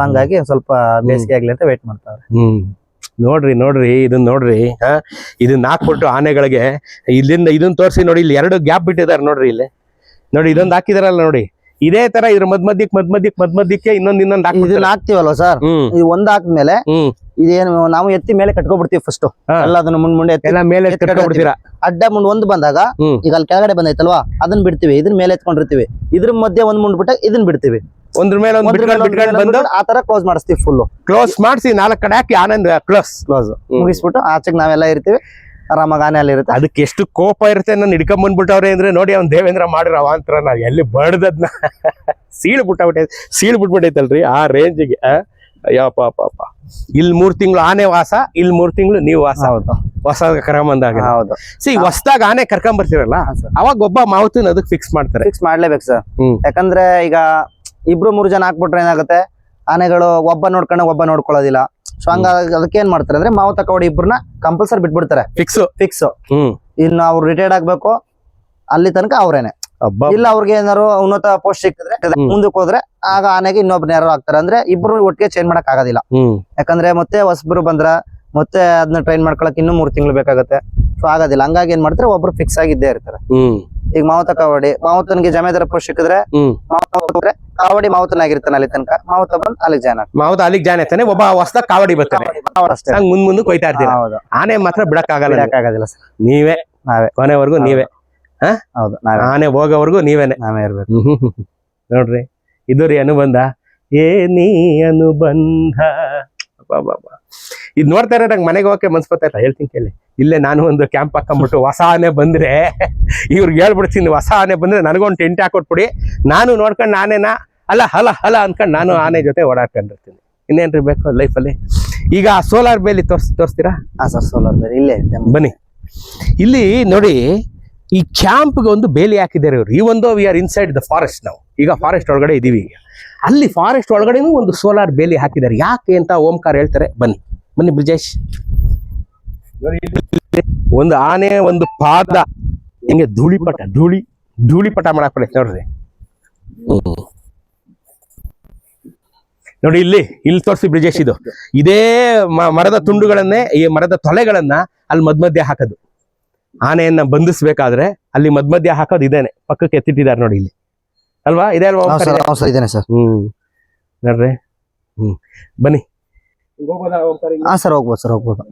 ಹಂಗಾಗಿ ಸ್ವಲ್ಪ ಬೇಸಿಗೆ ಆಗ್ಲಿ ಅಂತ ವೇಟ್ ಮಾಡ್ತಾವ್ರೆ. ನೋಡ್ರಿ ಇದನ್ನ ನೋಡ್ರಿ. ಇದನ್ನ ಹಾಕ್ಬಿಟ್ಟು ಆನೆಗಳಿಗೆ ಇಲ್ಲಿಂದ ಇದನ್ನ ತೋರಿಸಿ ನೋಡಿ, ಇಲ್ಲಿ 2 ಗ್ಯಾಪ್ ಬಿಟ್ಟಿದಾರೆ ನೋಡ್ರಿ. ಇಲ್ಲಿ ನೋಡಿ, ಇದೊಂದು ಹಾಕಿದಾರಲ್ಲ ನೋಡಿ, ಇದೇ ತರ ಇದ್ರ ಮಧ್ಮಧ್ಯಕ್ಕೆ ಇನ್ನೊಂದ್ ಹಾಕ್ತಿವಲ್ವ ಸರ್? ಇದು ಒಂದ್ ಹಾಕ್ಮೇಲೆ ಇದೇನು ನಾವು ಎತ್ತಿ ಮೇಲೆ ಕಟ್ಕೊಬಿಡ್ತೀವಿ ಫಸ್ಟ್ ಎಲ್ಲ, ಅದನ್ನ ಮುಂದೆ ಮೇಲೆ ಅಡ್ಡ ಮುಂಡ್ ಒಂದು ಬಂದಾಗ ಈಗ ಅಲ್ಲಿ ಕೆಳಗಡೆ ಬಂದೈತಲ್ವಾ, ಅದನ್ನ ಬಿಡ್ತೀವಿ. ಇದನ್ನ ಮೇಲೆ ಎತ್ಕೊಂಡಿರ್ತೀವಿ, ಇದ್ರ ಮಧ್ಯೆ ಒಂದ್ ಮುಂಡ್ ಬಿಟ್ಟಾಗ ಇದನ್ನ ಬಿಡ್ತೀವಿ. ಒಂದ್ರ ಮೇಲೆ ಬಂದು ಆ ತರ ಕ್ಲೋಸ್ ಮಾಡಿಸ್ತೀವಿ, ಫುಲ್ ಕ್ಲೋಸ್ ಮಾಡಿಸಿ 4 ಕಡೆ ಹಾಕಿ ಆನಂದ್ ಕ್ಲೋಸ್ ಮುಗಿಸ್ಬಿಟ್ಟು ಆಚೆಗೆ ನಾವೆಲ್ಲ ಇರ್ತೀವಿ, ಆರಾಮಾಗಿ ಆನೆ ಅಲ್ಲಿ ಇರುತ್ತೆ. ಅದಕ್ಕೆ ಎಷ್ಟು ಕೋಪ ಇರುತ್ತೆ, ನಾನು ಹಿಡ್ಕೊಂಡ್ ಬಂದ್ಬಿಟ್ಟವ್ರೆ ಅಂದ್ರೆ ನೋಡಿ, ಅವ್ನ್ ದೇವೇಂದ್ರ ಮಾಡಿರೋ ಅವಾಂತರ ನಾವ್ ಎಲ್ಲಿ ಬಡ್ದದ್ನ ಸೀಳ್ ಬಿಟ್ಬಿಟ್ಟೈತಲ್ರಿ ಆ ರೇಂಜಿಗೆ. ಅಯ್ಯಪ್ಪ, ಇಲ್ಲಿ 3 ತಿಂಗಳು ಆನೆ ವಾಸ, ಇಲ್ಲಿ 3 ತಿಂಗಳು ನೀವು ವಾಸ. ಹೊಸ ಕರ್ಕೊಂಬಂದಾಗ ಹೊಸದಾಗ ಆನೆ ಕರ್ಕೊಂಡ್ ಬರ್ತಿರಲ್ಲ, ಅವಾಗ ಒಬ್ಬ ಮಾವತನ್ ಅದಕ್ಕೆ ಫಿಕ್ಸ್ ಮಾಡ್ತಾರೆ. ಫಿಕ್ಸ್ ಮಾಡ್ಲೇಬೇಕು ಸರ್, ಯಾಕಂದ್ರೆ ಈಗ 2-3 ಜನ ಹಾಕ್ಬಿಟ್ರೆ ಏನಾಗುತ್ತೆ, ಆನೆಗಳು ಒಬ್ಬ ನೋಡ್ಕೊಂಡು ಒಬ್ಬ ನೋಡ್ಕೊಳ್ಳೋದಿಲ್ಲ. ಸೊ ಹಂಗಾಗಿ ಅದಕ್ಕೆ ಏನ್ ಮಾಡ್ತಾರೆ ಅಂದ್ರೆ ಮಾವತ ಕವಡಿ ಇಬ್ರನ್ನ ಕಂಪಲ್ಸರಿ ಬಿಟ್ಬಿಡ್ತಾರೆ, ಫಿಕ್ಸ್. ಇನ್ನು ಅವ್ರು ರಿಟೈರ್ಡ್ ಆಗ್ಬೇಕು ಅಲ್ಲಿ ತನಕ ಅವ್ರೇನೆ. ಇಲ್ಲ ಅವ್ರಿಗೆ ಏನಾರು ಉನ್ನತ ಪೋಸ್ಟ್ ಸಿಕ್ಕಿದ್ರೆ ಮುಂದಕ್ಕೆ ಹೋದ್ರೆ ಆಗ ಆನೆಗೆ ಇನ್ನೊಬ್ರು ಯಾರು ಆಗ್ತಾರೆ. ಅಂದ್ರೆ ಇಬ್ರು ಒಟ್ಟಿಗೆ ಚೇಂಜ್ ಮಾಡಕ್ ಆಗೋದಿಲ್ಲ, ಯಾಕಂದ್ರೆ ಮತ್ತೆ ಹೊಸಬ್ರು ಬಂದ್ರ ಮತ್ತೆ ಅದನ್ನ ಟ್ರೈನ್ ಮಾಡ್ಕೊಳಕ್ ಇನ್ನೂ 3 ತಿಂಗಳು ಬೇಕಾಗತ್ತೆ. ಸೊ ಆಗೋದಿಲ್ಲ, ಹಂಗಾಗಿ ಏನ್ ಮಾಡ್ತಾರೆ, ಒಬ್ರು ಫಿಕ್ಸ್ ಆಗಿದ್ದೇ ಇರ್ತಾರೆ. ಈಗ ಮಾವತ ಕವಡಿ, ಮಾವತನಿಗೆ ಜಮೇದಾರ ಪೋಸ್ಟ್ ಸಿಕ್ಕಿದ್ರೆ ಕಾವಡಿ ಮಾವತನಾಗಿರ್ತಾನೆ ಅಲ್ಲಿ ತನಕ, ಮಾವತ ಬಂದು ಅಲ್ಲಿಗೆ ಜಾಯ್ನ್ ಆಗ್ತಾನೆ. ಮಾವತ ಅಲ್ಲಿಗೆ ಜಾಯ್ನ್ ಆಗ್ತಾನೆ, ಒಬ್ಬ ಹೊಸದ ಕಾವಡಿ ಬರ್ತಾನೆ, ಮುಂದ್ ಕೊಯ್ತಾ ಇರ್ತೀವಿ. ಆನೆ ಮಾತ್ರ ಬಿಡಕ್ ಆಗೋದಿಲ್ಲ ಸರ್, ನೀವೇ ನಾವೇ ಕೊನೆವರೆಗೂ ನೀವೇ. ಹೌದು, ಆನೆ ಹೋಗೋವರೆಗೂ ನಾವೇ ಇರ್ಬೇಕು. ನೋಡ್ರಿ ಇದು ರೀ ಅನುಬಂಧ, ಏನಿ ಅನುಬಂಧ. ಇದು ನೋಡ್ತಾ ಇರೋ ನಂಗೆ ಮನೆಗೆ ಹೋಗಕ್ಕೆ ಮನ್ಸ್ ಬರ್ತಾ ಇಲ್ಲ. ಹೇಳ್ತೀನಿ ಕೇಳಿ, ಇಲ್ಲೇ ನಾನು ಒಂದು ಕ್ಯಾಂಪ್ ಹಾಕೊಂಡ್ಬಿಟ್ಟು ಹೊಸ ಆನೆ ಬಂದ್ರೆ ಇವ್ರಿಗೆ ಹೇಳ್ಬಿಡ್ತೀನಿ, ಹೊಸ ಆನೆ ಬಂದ್ರೆ ನನಗೊಂದು ಟೆಂಟ್ ಹಾಕೊಟ್ಬಿಡಿ, ನಾನು ನೋಡ್ಕೊಂಡು ಆನೆನ ಅಲ್ಲ ಹಲ ಹಲ ಅನ್ಕೊಂಡು ನಾನು ಆನೆ ಜೊತೆ ಓಡಾಡ್ಕೊಂಡಿರ್ತೀನಿ. ಇನ್ನೇನ್ರಿ ಬೇಕು ಲೈಫಲ್ಲಿ. ಈಗ ಸೋಲಾರ್ ಬೇಲಿ ತೋರಿಸ್ತೀರಾ? ಹಾ ಸರ್, ಸೋಲಾರ್ ಬೇಲಿ ಇಲ್ಲೇ ಬನ್ನಿ. ಇಲ್ಲಿ ನೋಡಿ, ಈ ಕ್ಯಾಂಪ್ಗೆ ಒಂದು ಬೇಲಿ ಹಾಕಿದ್ದಾರೆ ಇವರು. ಈ ಒಂದು we are inside the forest. ನಾವು ಈಗ ಫಾರೆಸ್ಟ್ ಒಳಗಡೆ ಇದೀವಿ. ಈಗ ಅಲ್ಲಿ ಫಾರೆಸ್ಟ್ ಒಳಗಡೆನೂ ಒಂದು ಸೋಲಾರ್ ಬೇಲಿ ಹಾಕಿದ್ದಾರೆ. ಯಾಕೆ ಅಂತ ಓಂಕಾರ ಹೇಳ್ತಾರೆ. ಬನ್ನಿ ಬನ್ನಿ ಬ್ರಿಜೇಶ್. ಒಂದು ಆನೆ ಒಂದು ಪಾದ ಹಿಂಗೆ ಧೂಳಿಪಟ ಮಾಡಕ್ ಬರುತ್ತೆ ನೋಡ್ರಿ. ನೋಡಿ ಇಲ್ಲಿ ತೋರಿಸಿ ಬ್ರಿಜೇಶ್. ಇದು ಇದೇ ಮರದ ತುಂಡುಗಳನ್ನೇ, ಈ ಮರದ ತೊಲೆಗಳನ್ನ ಅಲ್ಲಿ ಮಧ್ಯ ಹಾಕೋದು. ಆನೆಯನ್ನ ಬಂಧಿಸ್ಬೇಕಾದ್ರೆ ಅಲ್ಲಿ ಮಧ್ಯ ಹಾಕೋದು ಇದೇನೆ, ಪಕ್ಕಕ್ಕೆ ಎತ್ತಿಟ್ಟಿದ್ದಾರೆ ನೋಡಿ ಇಲ್ಲಿ ಅಲ್ವಾ? ಇದೆ ಅಲ್ವಾ? ಇದೇನೆ ಸರ್. ನೋಡ್ರಿ. ಬನ್ನಿ. ಹಾ ಸರ್, ಹೋಗ್ಬೋದು ಸರ್, ಹೋಗ್ಬೋದು.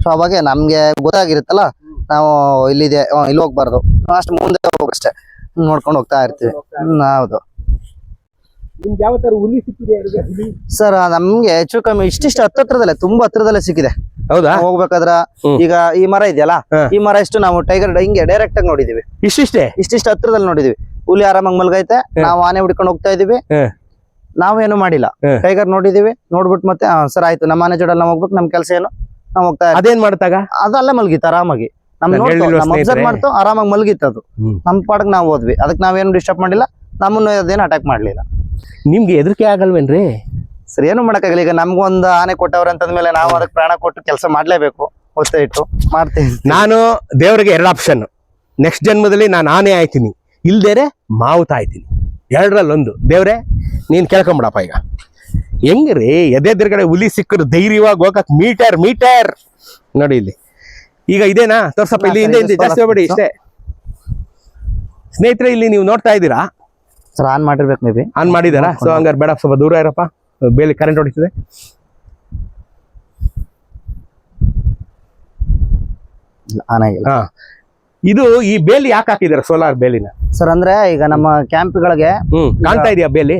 ಸೊ ಅವಾಗ ನಮ್ಗೆ ಗೊತ್ತಾಗಿರುತ್ತಲ್ಲ, ನಾವು ಇಲ್ಲಿದೆ ಇಲ್ಲಿ ಹೋಗ್ಬಾರ್ದು, ಅಷ್ಟು ಮುಂದೆ ಹೋಗಷ್ಟೇ ನೋಡ್ಕೊಂಡು ಹೋಗ್ತಾ ಇರ್ತೀವಿ. ಹೌದು ಸರ್, ನಮ್ಗೆ ಹೆಚ್ಚು ಕಮ್ಮಿ ಇಷ್ಟಿಷ್ಟು ಹತ್ರದಲ್ಲೇ, ತುಂಬಾ ಹತ್ರದಲ್ಲೇ ಸಿಕ್ಕಿದೆ. ಹೌದಾ? ಹೋಗ್ಬೇಕಾದ್ರ ಈಗ ಈ ಮರ ಇದೆಯಲ್ಲ, ಈ ಮರ ಇಷ್ಟು ನಾವು ಟೈಗರ್ ಹಿಂಗೆ ಡೈರೆಕ್ಟ್ ಆಗಿ ನೋಡಿದೀವಿ. ಇಷ್ಟಿಷ್ಟು ಹತ್ರದಲ್ಲಿ ನೋಡಿದೀವಿ. ಹುಲಿ ಆರಾಮಾಗಿ ಮಲ್ಗೈತೆ, ನಾವು ಆನೆ ಹುಡ್ಕೊಂಡು ಹೋಗ್ತಾ ಇದೀವಿ, ನಾವೇನು ಮಾಡಿಲ್ಲ. ಟೈಗರ್ ನೋಡಿದೀವಿ, ನೋಡ್ಬಿಟ್ಟು ಮತ್ತೆ ಸರ್ ಆಯ್ತು, ನಮ್ಮ ಆನೆ ಜೋಡಲ್ಲಿ ನಾವು ಹೋಗ್ಬೇಕು, ನಮ್ ಕೆಲಸ ಏನು, ನಾವು ಹೋಗ್ತಾ ಅದೇನ್ ಮಾಡ್ತಾಗ ಅದಲ್ಲೇ ಮಲ್ಗಿತ್ತು ಆರಾಮಾಗಿ. ನಮ್ ಅಬ್ಸರ್ವ್ ಮಾಡ್ತು, ಆರಾಮಾಗಿ ಮಲ್ಗಿತ್ತು ಅದು. ನಮ್ ಪಾಡಕ್ ನಾವು ಹೋದ್ವಿ, ಅದಕ್ಕೆ ನಾವೇನು ಡಿಸ್ಟರ್ಬ್ ಮಾಡಿಲ್ಲ, ನಮ್ಮನ್ನು ಅದೇನು ಅಟ್ಯಾಕ್ ಮಾಡ್ಲಿಲ್ಲ. ನಿಮ್ಗೆ ಹೆದರಿಕೆ ಆಗಲ್ವೇನ್ರಿ? ಸರ್ ಏನು ಮಾಡಕ್ಕಾಗಲ್ಲ. ಈಗ ನಮ್ಗೊಂದು ಆನೆ ಕೊಟ್ಟವ್ರ ಅಂತಂದ್ಮೇಲೆ ನಾವು ಅದಕ್ಕೆ ಪ್ರಾಣ ಕೊಟ್ಟು ಕೆಲಸ ಮಾಡ್ಲೇಬೇಕು. ಒತ್ತೆ ಇಟ್ಟು ಮಾಡ್ತೀನಿ. ನಾನು ದೇವರಿಗೆ 2 ಆಪ್ಷನ್. ನೆಕ್ಸ್ಟ್ ಜನ್ಮದಲ್ಲಿ ನಾನು ಆನೆ ಆಯ್ತೀನಿ, ಇಲ್ದೇರೆ ಮಾವುತ ಆಯ್ತೀನಿ. 2ರಲ್ಲಿ 1. ದೇವ್ರೆ ನೀನ್ ಕೇಳ್ಕೊಂಬಿಡಪ್ಪ. ಈಗ ಹೆಂಗ್ರಿ ಎದೆದ್ರಗಡೆ ಹುಲಿ ಸಿಕ್ಕರು ಧೈರ್ಯವಾಗಿ ಹೋಗಕ್ ಮೀಟರ್ ನೋಡಿ ಇಲ್ಲಿ. ಈಗ ಇದೇನಾ ತೋರ್ಸಪ್ಪ. ಇಲ್ಲಿ ಹಿಂದೆ ಜಾಸ್ತಿ ಹೋಗ್ಬೇಡಿ, ಇಷ್ಟೇ. ಸ್ನೇಹಿತರೆ, ಇಲ್ಲಿ ನೀವು ನೋಡ್ತಾ ಇದ್ದೀರಾ, ಸರ್ ಆನ್ ಮಾಡಿರ್ಬೇಕು, ಮೇ ಬಿ ಆನ್ ಮಾಡಿದಾರಾ? ಸೊ ಹಂಗಾರೆ ಬೇಡ, ಸ್ವಲ್ಪ ದೂರ ಇರಪ್ಪ, ಬೇಲಿ ಕರೆಂಟ್ ಹೊಡಿತಿದೆ. ಹಾ, ಇದು ಈ ಬೇಲಿ ಯಾಕೆ ಹಾಕಿದಾರೆ, ಸೋಲಾರ್ ಬೇಲಿನ? ಸರ್ ಅಂದ್ರೆ ಈಗ ನಮ್ಮ ಕ್ಯಾಂಪ್ಗಳಿಗೆ ಕಾಣ್ತಾ ಇದೆಯಾ ಬೇಲಿ?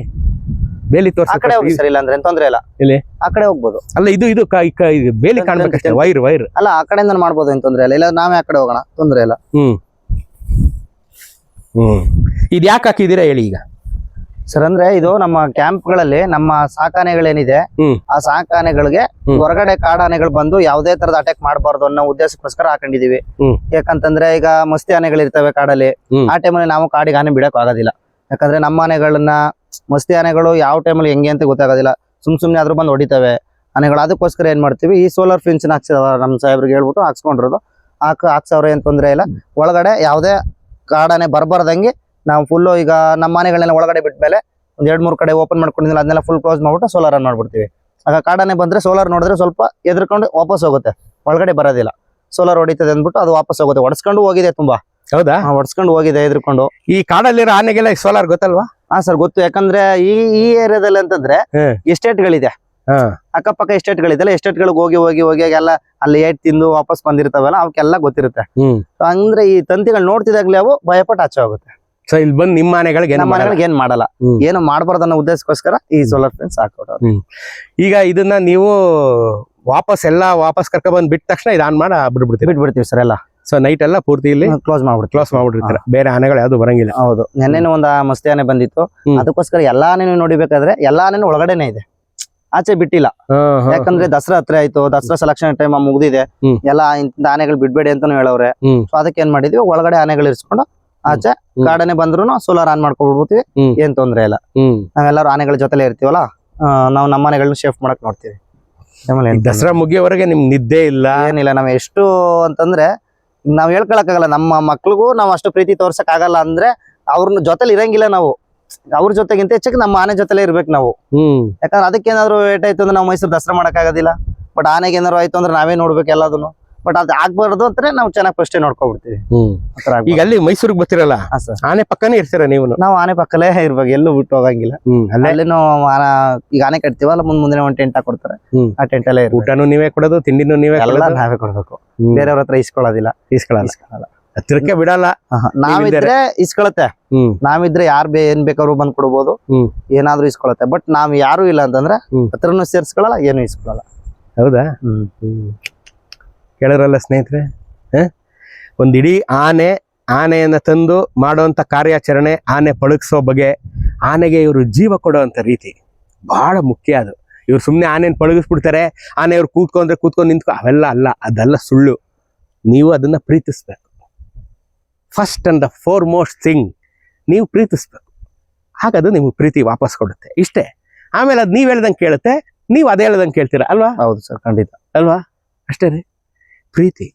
ಬೇಲಿ ಆ ಕಡೆ ಹೋಗಿ ಸರ್, ಇಲ್ಲ ಅಂದ್ರೆ ತೊಂದ್ರೆ ಇಲ್ಲ, ಇಲ್ಲಿ ಆ ಕಡೆ ಹೋಗ್ಬೋದು. ಅಲ್ಲ, ಇದು ಬೇಲಿ ಕಾಣ್ಬೇಕಷ್ಟೇ, ವೈರ್ ಅಲ್ಲ, ಆ ಕಡೆಯಿಂದ ಮಾಡ್ಬೋದು, ಏನ್ ತೊಂದ್ರೆ ಇಲ್ಲ. ಇಲ್ಲ ನಾವೇ ಆ ಕಡೆ ಹೋಗೋಣ, ತೊಂದ್ರೆ ಇಲ್ಲ. ಇದು ಯಾಕೆ ಹಾಕಿದೀರಾ ಹೇಳಿ ಈಗ? ಸರ್ ಅಂದ್ರೆ ಇದು ನಮ್ಮ ಕ್ಯಾಂಪ್ಗಳಲ್ಲಿ ನಮ್ಮ ಸಾಕಾನೆಗಳೇನಿದೆ, ಆ ಸಾಕಾನೆಗಳಿಗೆ ಹೊರಗಡೆ ಕಾಡಾನೆಗಳು ಬಂದು ಯಾವುದೇ ತರದ ಅಟ್ಯಾಕ್ ಮಾಡಬಾರ್ದು ಅನ್ನೋ ಉದ್ದೇಶಕ್ಕೋಸ್ಕರ ಹಾಕೊಂಡಿದೀವಿ. ಯಾಕಂತಂದ್ರೆ ಈಗ ಮಸ್ತಿ ಆನೆಗಳಿರ್ತವೆ ಕಾಡಲ್ಲಿ, ಆ ಟೈಮಲ್ಲಿ ನಾವು ಕಾಡಿಗೆ ಆನೆ ಬಿಡಕ್ ಆಗೋದಿಲ್ಲ. ಯಾಕಂದ್ರೆ ನಮ್ಮ ಆನೆಗಳನ್ನ ಮಸ್ತಿ ಆನೆಗಳು ಯಾವ ಟೈಮಲ್ಲಿ ಹೆಂಗೆ ಅಂತ ಗೊತ್ತಾಗೋದಿಲ್ಲ, ಸುಮ್ನೆ ಆದ್ರೂ ಬಂದು ಹೊಡಿತವೆ ಆನೆಗಳು. ಅದಕ್ಕೋಸ್ಕರ ಏನ್ ಮಾಡ್ತೀವಿ, ಈ ಸೋಲಾರ್ ಫೆನ್ಸ್ ನಮ್ಮ ಸಾಹೇಬ್ರಿಗೆ ಹೇಳ್ಬಿಟ್ಟು ಹಾಕ್ಸ್ಕೊಂಡಿರೋದು. ಹಾಕ್ಸವ್ರೆ ಏನ್ ತೊಂದ್ರೆ ಇಲ್ಲ. ಒಳಗಡೆ ಯಾವುದೇ ಕಾಡಾನೆ ಬರ್ಬಾರ್ದಂಗೆ ನಾವು ಫುಲ್ಲು ಈಗ ನಮ್ಮ ಮನೆಗಳನ್ನೆಲ್ಲ ಒಳಗಡೆ ಬಿಟ್ಮೇಲೆ ಒಂದ್ 2-3 ಕಡೆ ಓಪನ್ ಮಾಡ್ಕೊಂಡಿದ್ದಿಲ್ಲ, ಅದನ್ನೆಲ್ಲ ಫುಲ್ ಕ್ಲೋಸ್ ಮಾಡ್ಬಿಟ್ಟು ಸೋಲಾರ್ ಆನ್ ಮಾಡ್ಬಿಡ್ತೀವಿ. ಆಗ ಕಾಡಾನೆ ಬಂದ್ರೆ ಸೋಲಾರ್ ನೋಡಿದ್ರೆ ಸ್ವಲ್ಪ ಎದ್ರಕೊಂಡು ವಾಪಸ್ ಹೋಗುತ್ತೆ, ಒಳಗಡೆ ಬರೋದಿಲ್ಲ. ಸೋಲಾರ್ ಹೊಡಿತದೆ ಅಂದ್ಬಿಟ್ಟು ಅದು ವಾಪಸ್ ಹೋಗುತ್ತೆ. ಒಡ್ಸ್ಕೊಂಡು ಹೋಗಿದೆ ತುಂಬಾ. ಹೌದಾ? ಒಡ್ಸ್ಕೊಂಡು ಹೋಗಿದೆ ಎದ್ರಕೊಂಡು. ಈ ಕಾಡಲ್ಲಿರೋ ಆನೆಗೆಲ್ಲ ಸೋಲಾರ್ ಗೊತ್ತಲ್ವಾ? ಹಾ ಸರ್, ಗೊತ್ತು. ಯಾಕಂದ್ರೆ ಈ ಏರಿಯಾದಲ್ಲಿ ಅಂತಂದ್ರೆ ಎಸ್ಟೇಟ್ಗಳಿದೆ, ಅಕ್ಕಪಕ್ಕ ಎಸ್ಟೇಟ್ಗಳಿದೆಲ್ಲ. ಎಸ್ಟೇಟ್ಗಳಿಗೆ ಹೋಗಿ ಎಲ್ಲ ಅಲ್ಲಿ ಏಟ್ ತಿಂದು ವಾಪಸ್ ಬಂದಿರ್ತಾವಲ್ಲ, ಅವಕ್ಕೆಲ್ಲ ಗೊತ್ತಿರುತ್ತೆ. ಅಂದ್ರೆ ಈ ತಂತಿಗಳು ನೋಡ್ತಿದಾಗ್ಲೇ ಅವು ಭಯಪಟ್ಟು ಆಚೆ ಹೋಗುತ್ತೆ. ಸೊ ಇಲ್ಲಿ ಬಂದು ನಿಮ್ಮ ಆನೆಗಳಿಗೆ ಏನ್ ಮಾಡಲ್ಲ, ಏನು ಮಾಡಬಾರ್ದು ಅನ್ನೋ ಉದ್ದೇಶಕ್ಕೋಸ್ಕರ ಈ ಸೋಲಾರ್ ಫೆನ್ಸ್ ಹಾಕೋದು. ಈಗ ಇದನ್ನ ನೀವು ವಾಪಸ್ ಕರ್ಕ ಬಂದ್ ಬಿಟ್ಟ ತಕ್ಷಣ ಇದು ಆನ್ ಮಾಡಿ ಬಿಟ್ಬಿಡ್ತೀವಿ ಸರ್ ಎಲ್ಲ. ಸೊ ನೈಟ್ ಎಲ್ಲ ಪೂರ್ತಿ ಇಲ್ಲಿ ಕ್ಲೋಸ್ ಮಾಡ್ಬಿಡ್ತೀವಿ. ಬೇರೆ ಆನೆಗಳು ಯಾವ್ದು ಬರಂಗಿಲ್ಲ. ಹೌದು, ನೆನ್ನೆನೂ ಒಂದ್ ಮಸ್ತಿ ಆನೆ ಬಂದಿತ್ತು, ಅದಕ್ಕೋಸ್ಕರ ಎಲ್ಲಾ ಆನೆನೂ ನೋಡಿಬೇಕಾದ್ರೆ ಎಲ್ಲಾ ಆನೆನೂ ಒಳಗಡೆನೆ ಇದೆ, ಆಚೆ ಬಿಟ್ಟಿಲ್ಲ. ಯಾಕಂದ್ರೆ ದಸರಾ ಹತ್ರ ಆಯ್ತು, ದಸರಾ ಸೆಲೆಕ್ಷನ್ ಟೈಮ್ ಮುಗ್ದಿದೆ, ಎಲ್ಲ ಇಂತ ಆನೆಗಳು ಬಿಡ್ಬೇಡಿ ಅಂತಾನು ಹೇಳವ್ರೆ. ಸೊ ಅದಕ್ಕೆ ಏನ್ ಮಾಡಿದ್ವಿ, ಒಳಗಡೆ ಆನೆಗಳು ಇರಿಸ್ಕೊಂಡು ಆಚೆ ಕಾಡನೆ ಬಂದ್ರು ಸೋಲಾರ್ ಆನ್ ಮಾಡ್ಕೊಂಡ್ಬಿಡ್ತೀವಿ, ಏನ್ ತೊಂದ್ರೆ ಇಲ್ಲ. ನಾವೆಲ್ಲರೂ ಆನೆಗಳ ಜೊತೆಲೆ ಇರ್ತೀವಲ್ಲ, ನಾವು ನಮ್ಮ ಆನೆಗಳನ್ನ ಶೇಫ್ ಮಾಡಕ್ ನೋಡ್ತೀವಿ. ದಸರಾ ಮುಗಿಯವರೆಗೆ ನಿಮ್ ನಿದ್ದೆ ಇಲ್ಲ, ಏನಿಲ್ಲ. ನಾವ್ ಎಷ್ಟು ಅಂತಂದ್ರೆ ನಾವ್ ಹೇಳ್ಕೊಳಕ್ ಆಗಲ್ಲ. ನಮ್ಮ ಮಕ್ಳಿಗೂ ನಾವ್ ಅಷ್ಟು ಪ್ರೀತಿ ತೋರ್ಸಕ್ ಆಗಲ್ಲ. ಅಂದ್ರೆ ಅವ್ರನ್ನ ಜೊತೆಲಿ ಇರಂಗಿಲ್ಲ ನಾವು, ಅವ್ರ ಜೊತೆಗಿಂತ ಹೆಚ್ಚಿಗೆ ನಮ್ಮ ಆನೆ ಜೊತೆಲೆ ಇರ್ಬೇಕು ನಾವು. ಯಾಕಂದ್ರೆ ಅದಕ್ಕೇನಾದ್ರು ಏಟಾಯ್ತು ಅಂದ್ರೆ ನಾವು ಮೈಸೂರು ದಸರಾ ಮಾಡಕ್ ಆಗೋದಿಲ್ಲ. ಬಟ್ ಆನೆಗೆ ಏನಾದ್ರು ಆಯ್ತು ಅಂದ್ರೆ ನಾವೇ ನೋಡ್ಬೇಕು ಎಲ್ಲದನ್ನು. ಬಟ್ ಅದು ಆಗ್ಬಾರ್ದು ಅಂದ್ರೆ ನಾವು ಚೆನ್ನಾಗಿ ಫಸ್ಟೇ ನೋಡ್ಕೊಬಿಡ್ತೀವಿ. ಆತರ ಈಗ ಆಗ್ಬಾರ್ದು. ಅಲ್ಲಿ ಮೈಸೂರಿಗೆ ಬರ್ತಿರಲ್ಲ, ಹಾ ಸರ್, ಆನೆ ಪಕ್ಕನೇ ಇರ್ತೀರ ನೀವು? ನಾವು ಆನೆ ಪಕ್ಕಲೇ ಇರ್ಬೇಕು, ಎಲ್ಲೂ ಬಿಟ್ಟು ಹೋಗಂಗಿಲ್ಲ. ಅಲ್ಲೇ ಅಲ್ಲಿನೂ ಈಗ ಆನೆ ಕಟ್ತೀವಲ್ಲ, ಮುಂದೆ ಒಂದ್ ಟೆಂಟ್ ಹಾಕೊಡ್ತಾರೆ, ಆ ಟೆಂಟ್ ಅಲ್ಲೇ ಇರ್ಬೇಕು. ಊಟನೂ ನೀವೇ ಕೊಡೋದು, ತಿಂಡಿನೂ ನೀವೇ ಎಲ್ಲ ಕೊಡೋದು? ನಾವೇ ಕೊಡ್ಬೇಕು, ಬೇರೆಯವ್ರ ಹತ್ರ ಇಸ್ಕೊಳ್ಳೋದಿಲ್ಲ. ಇಸ್ಕೊಳಲ್ಲ, ಹತ್ರಕ್ಕೆ ಬಿಡಲ್ಲ. ನಾವಿದ್ರೆ ಇಸ್ಕೊಳತ್ತೆ, ನಾವಿದ್ರೆ ಯಾರ್ ಏನ್ ಬೇಕಾದ್ರು ಬಂದ್ ಕೊಡ್ಬೋದು, ಏನಾದ್ರೂ ಇಸ್ಕೊಳತ್ತೆ. ಬಟ್ ನಾವ್ ಯಾರು ಇಲ್ಲ ಅಂತಂದ್ರೆ ಹತ್ರನು ಸೇರ್ಸ್ಕೊಳಲ್ಲ, ಏನು ಇಸ್ಕೊಳಲ್ಲ. ಹೌದಾ? ಕೇಳಿದ್ರಲ್ಲ ಸ್ನೇಹಿತರೆ, ಒಂದಿಡೀ ಆನೆಯನ್ನ ತಂದು ಮಾಡುವಂತ ಕಾರ್ಯಾಚರಣೆ, ಆನೆ ಪಳಗಿಸೋ ಬಗೆ, ಆನೆಗೆ ಇವರು ಜೀವ ಕೊಡುವಂತ ರೀತಿ ಬಹಳ ಮುಖ್ಯ. ಅದು ಇವ್ರು ಸುಮ್ಮನೆ ಆನೆಯನ್ನು ಪಳಗಿಸ್ಬಿಡ್ತಾರೆ, ಆನೆ ಇವ್ರು ಕೂತ್ಕೊಂಡು ನಿಂತ್ಕೊ, ಅವೆಲ್ಲ ಅಲ್ಲ, ಅದೆಲ್ಲ ಸುಳ್ಳು. ನೀವು ಅದನ್ನ ಪ್ರೀತಿಸ್ಬೇಕು. First and the foremost thing, ನೀವು ಪ್ರೀತಿಸ್ಬೇಕು. ಹಾಗದು ನಿಮ್ಗೆ ಪ್ರೀತಿ ವಾಪಸ್ ಕೊಡುತ್ತೆ, ಇಷ್ಟೇ. ಆಮೇಲೆ ಅದು ನೀವ್ ಹೇಳ್ದಂಗೆ ಕೇಳುತ್ತೆ, ನೀವು ಅದೇ ಹೇಳ್ದಂಗೆ ಕೇಳ್ತೀರಾ ಅಲ್ವಾ? ಹೌದು ಸರ್, ಖಂಡಿತ ಅಲ್ವಾ? ಅಷ್ಟೇ ರೀ ಪ್ರೀತಿ.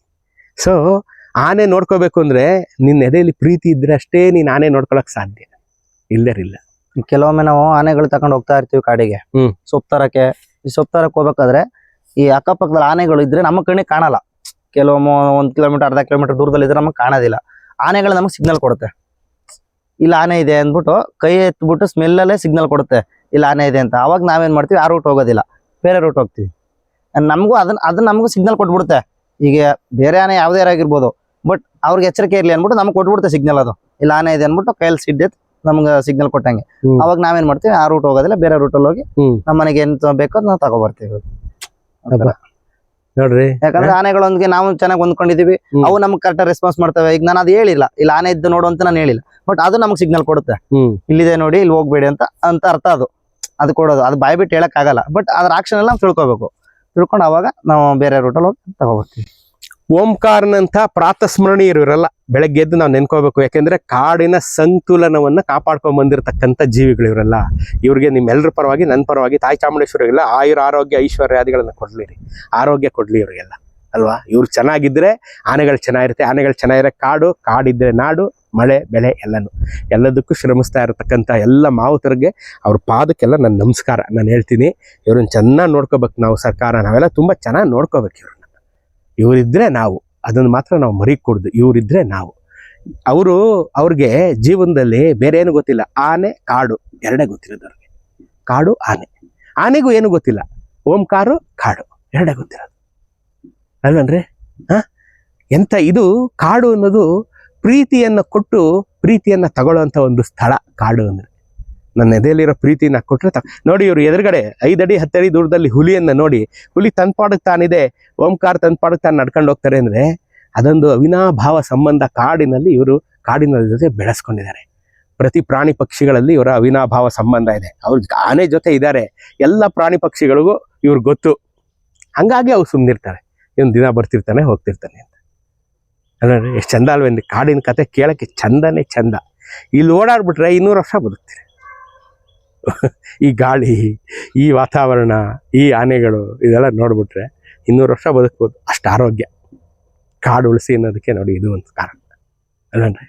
ಸೊ ಆನೆ ನೋಡ್ಕೋಬೇಕು ಅಂದ್ರೆ ನಿನ್ನ ಎದೆಯಲ್ಲಿ ಪ್ರೀತಿ ಇದ್ರೆ ಅಷ್ಟೇ ನೀನ್ ಆನೆ ನೋಡ್ಕೊಳಕ್ ಸಾಧ್ಯ, ಇಲ್ಲರಿಲ್ಲ. ಕೆಲವೊಮ್ಮೆ ನಾವು ಆನೆಗಳು ತಗೊಂಡು ಹೋಗ್ತಾ ಇರ್ತೀವಿ ಕಾಡಿಗೆ, ಸೊಪ್ಪು ತರಕ್ಕೆ. ಈ ಸೊಪ್ಪು ತರಕ್ ಹೋಗ್ಬೇಕಾದ್ರೆ ಈ ಅಕ್ಕಪಕ್ಕದಲ್ಲಿ ಆನೆಗಳು ಇದ್ರೆ ನಮ್ಮ ಕಣ್ಣಿಗೆ ಕಾಣಲ್ಲ. ಕೆಲವೊಮ್ಮೆ 1 ಕಿಲೋಮೀಟರ್, ಅರ್ಧ ಕಿಲೋಮೀಟರ್ ದೂರದಲ್ಲಿ ಇದ್ರೆ ನಮಗೆ ಕಾಣೋದಿಲ್ಲ. ಆನೆಗಳು ನಮಗೆ ಸಿಗ್ನಲ್ ಕೊಡುತ್ತೆ, ಇಲ್ಲ ಆನೆ ಇದೆ ಅಂದ್ಬಿಟ್ಟು ಕೈ ಎತ್ಬಿಟ್ಟು ಸ್ಮೆಲ್ಲಲ್ಲೇ ಸಿಗ್ನಲ್ ಕೊಡುತ್ತೆ, ಇಲ್ಲ ಆನೆ ಇದೆ ಅಂತ. ಅವಾಗ ನಾವೇನ್ ಮಾಡ್ತೀವಿ, ಆ ರೂಟ್ ಹೋಗೋದಿಲ್ಲ, ಬೇರೆ ರೂಟ್ ಹೋಗ್ತೀವಿ. ನಮಗೂ ಅದನ್ನ ನಮಗೂ ಸಿಗ್ನಲ್ ಕೊಟ್ಬಿಡುತ್ತೆ. ಈಗ ಬೇರೆ ಆನೆ ಯಾವುದೇ ಆಗಿರ್ಬೋದು, ಬಟ್ ಅವ್ರಿಗೆ ಎಚ್ಚರಿಕೆ ಇರ್ಲಿ ಅನ್ಬಿಟ್ಟು ನಮ್ಗೆ ಕೊಟ್ಬಿಡುತ್ತೆ ಸಿಗ್ನಲ್. ಅದು ಇಲ್ಲ ಆನೆ ಇದೆ ಅನ್ಬಿಟ್ಟು ಕೈಯಲ್ಲಿ ಸಿಡ್ಡೆತ್ ನಮ್ಗೆ ಸಿಗ್ನಲ್ ಕೊಟ್ಟಂಗೆ. ಅವಾಗ ನಾವೇನ್ ಮಾಡ್ತೀವಿ, ಆ ರೂಟ್ ಹೋಗೋದಿಲ್ಲ, ಬೇರೆ ರೂಟಲ್ಲಿ ಹೋಗಿ ನಮ್ಮ ಮನೆಗೆ ಏನ್ ಬೇಕೋ ನಾವು ತಗೊಬರ್ತೀವಿ. ನೋಡ್ರಿ, ಯಾಕಂದ್ರೆ ಆನೆಗಳೊಂದಿಗೆ ನಾವು ಚೆನ್ನಾಗಿ ಹೊಂದ್ಕೊಂಡಿದೀವಿ, ಅವು ನಮ್ಗೆ ಕರೆಕ್ಟ್ ರೆಸ್ಪಾನ್ಸ್ ಮಾಡ್ತವೆ. ಈಗ ನಾನು ಅದು ಹೇಳಿಲ್ಲ, ಇಲ್ಲ ಆನೆ ಇದ್ದು ನೋಡು ಅಂತ ನಾನು ಹೇಳಿಲ್ಲ, ಬಟ್ ಅದು ನಮ್ಗೆ ಸಿಗ್ನಲ್ ಕೊಡುತ್ತೆ, ಇಲ್ಲಿದೆ ನೋಡಿ, ಇಲ್ಲಿ ಹೋಗ್ಬೇಡಿ ಅಂತ ಅರ್ಥ. ಅದು ಕೊಡೋದು, ಅದು ಬಾಯ್ ಬಿಟ್ಟು ಹೇಳಕ್ ಆಗಲ್ಲ, ಬಟ್ ಅದ್ರ ಆಕ್ಷನ್ ಎಲ್ಲ ತಿಳ್ಕೊಬೇಕು. ತಿಳ್ಕೊಂಡು ಅವಾಗ ನಾವು ಬೇರೆ ರೂಟಲ್ಲಿ ಹೋಗಿ ತಗೋಬರ್ತೀವಿ. ಓಂಕಾರನಂತ ಪ್ರಾತಸ್ಮರಣೀಯರು ಇರಲ್ಲ, ಬೆಳಗ್ಗೆ ಎದ್ದು ನಾವು ನೆನ್ಕೋಬೇಕು. ಯಾಕೆಂದ್ರೆ ಕಾಡಿನ ಸಂತುಲನವನ್ನ ಕಾಪಾಡ್ಕೊಂಡ್ ಬಂದಿರತಕ್ಕಂಥ ಜೀವಿಗಳು ಇವರೆಲ್ಲ. ಇವ್ರಿಗೆ ನಿಮ್ಮೆಲ್ಲರ ಪರವಾಗಿ, ನನ್ನ ಪರವಾಗಿ, ತಾಯಿ ಚಾಮುಂಡೇಶ್ವರಿಗೆಲ್ಲ ಆರೋಗ್ಯ ಐಶ್ವರ್ಯಾದಿಗಳನ್ನ ಕೊಡ್ಲಿರಿ, ಆರೋಗ್ಯ ಕೊಡ್ಲಿ ಇವ್ರಿಗೆಲ್ಲ, ಅಲ್ವಾ? ಇವ್ರು ಚೆನ್ನಾಗಿದ್ರೆ ಆನೆಗಳು ಚೆನ್ನಾಗಿರುತ್ತೆ, ಆನೆಗಳು ಚೆನ್ನಾಗಿರೋ ಕಾಡಿದ್ರೆ ನಾಡು, ಮಳೆ ಬೆಳೆ ಎಲ್ಲದಕ್ಕೂ ಶ್ರಮಿಸ್ತಾ ಇರತಕ್ಕಂಥ ಎಲ್ಲ ಮಾವುತರಿಗೆ, ಅವ್ರ ಪಾದಕ್ಕೆಲ್ಲ ನನ್ನ ನಮಸ್ಕಾರ. ನಾನು ಹೇಳ್ತೀನಿ, ಇವ್ರನ್ನ ಚೆನ್ನಾಗಿ ನೋಡ್ಕೋಬೇಕು ನಾವು, ಸರ್ಕಾರ ನಾವೆಲ್ಲ ತುಂಬಾ ಚೆನ್ನಾಗಿ ನೋಡ್ಕೋಬೇಕು ಇವ್ರನ್ನ. ಇವರಿದ್ರೆ ನಾವು, ಅದನ್ನು ಮಾತ್ರ ನಾವು ಮರಿಕೊಡ್ದು. ಇವರಿದ್ರೆ ನಾವು. ಅವ್ರಿಗೆ ಜೀವನದಲ್ಲಿ ಬೇರೆ ಏನು ಗೊತ್ತಿಲ್ಲ, ಆನೆ ಕಾಡು ಎರಡೇ ಗೊತ್ತಿರೋದು ಅವ್ರಿಗೆ. ಕಾಡು ಆನೆಗೂ ಏನು ಗೊತ್ತಿಲ್ಲ, ಓಂಕಾರು ಕಾಡು ಎರಡೇ ಗೊತ್ತಿರೋದು ಅಲ್ವನ್ರಿ? ಎಂತ ಇದು ಕಾಡು ಅನ್ನೋದು, ಪ್ರೀತಿಯನ್ನ ಕೊಟ್ಟು ಪ್ರೀತಿಯನ್ನ ತಗೊಳ್ಳುವಂತ ಒಂದು ಸ್ಥಳ ಕಾಡು ಅಂದ್ರೆ. ನನ್ನ ಎದೆಯಲ್ಲಿರೋ ಪ್ರೀತಿನ ಕೊಟ್ರೆ ನೋಡಿ, ಇವ್ರು ಎದುರುಗಡೆ 5 ಅಡಿ 10 ಅಡಿ ದೂರದಲ್ಲಿ ಹುಲಿಯನ್ನ ನೋಡಿ, ಹುಲಿ ತನ್ಪಾಡಕ್ ತಾನಿದೆ, ಓಂಕಾರ ತನ್ಪಾಡಕ್ ತಾನು ನಡ್ಕೊಂಡು ಹೋಗ್ತಾರೆ ಅಂದ್ರೆ, ಅದೊಂದು ಅವಿನಾಭಾವ ಸಂಬಂಧ ಕಾಡಿನಲ್ಲಿ ಇವರು ಕಾಡಿನ ಜೊತೆ ಬೆಳೆಸ್ಕೊಂಡಿದ್ದಾರೆ. ಪ್ರತಿ ಪ್ರಾಣಿ ಪಕ್ಷಿಗಳಲ್ಲಿ ಇವರ ಅವಿನಾಭಾವ ಸಂಬಂಧ ಇದೆ. ಅವ್ರ ಆನೆ ಜೊತೆ ಇದ್ದಾರೆ, ಎಲ್ಲ ಪ್ರಾಣಿ ಪಕ್ಷಿಗಳಿಗೂ ಇವ್ರಿಗೆ ಗೊತ್ತು. ಹಂಗಾಗಿ ಅವ್ರು ಸುಮ್ಮನಿರ್ತಾರೆ, ಇವನ್ ದಿನ ಬರ್ತಿರ್ತಾನೆ ಹೋಗ್ತಿರ್ತಾನೆ ಅಂತ. ಅಲ್ಲ, ಎಷ್ಟು ಚಂದ ಅಲ್ವೇನ್ರಿ ಕಾಡಿನ ಕತೆ ಕೇಳಕ್ಕೆ? ಚಂದನೇ ಚಂದ. ಇಲ್ಲಿ ಓಡಾಡ್ಬಿಟ್ರೆ 200 ವರ್ಷ ಬದುಕ್ತೀರಿ. ಈ ಗಾಳಿ, ಈ ವಾತಾವರಣ, ಈ ಆನೆಗಳು ಇದೆಲ್ಲ ನೋಡ್ಬಿಟ್ರೆ 200 ವರ್ಷ ಬದುಕ್ಬೋದು, ಅಷ್ಟು ಆರೋಗ್ಯ. ಕಾಡು ಉಳಿಸಿ ಅನ್ನೋದಕ್ಕೆ ನೋಡಿ ಇದು ಒಂದು ಕಾರಣ ಅಲ್ಲನ್ರಿ?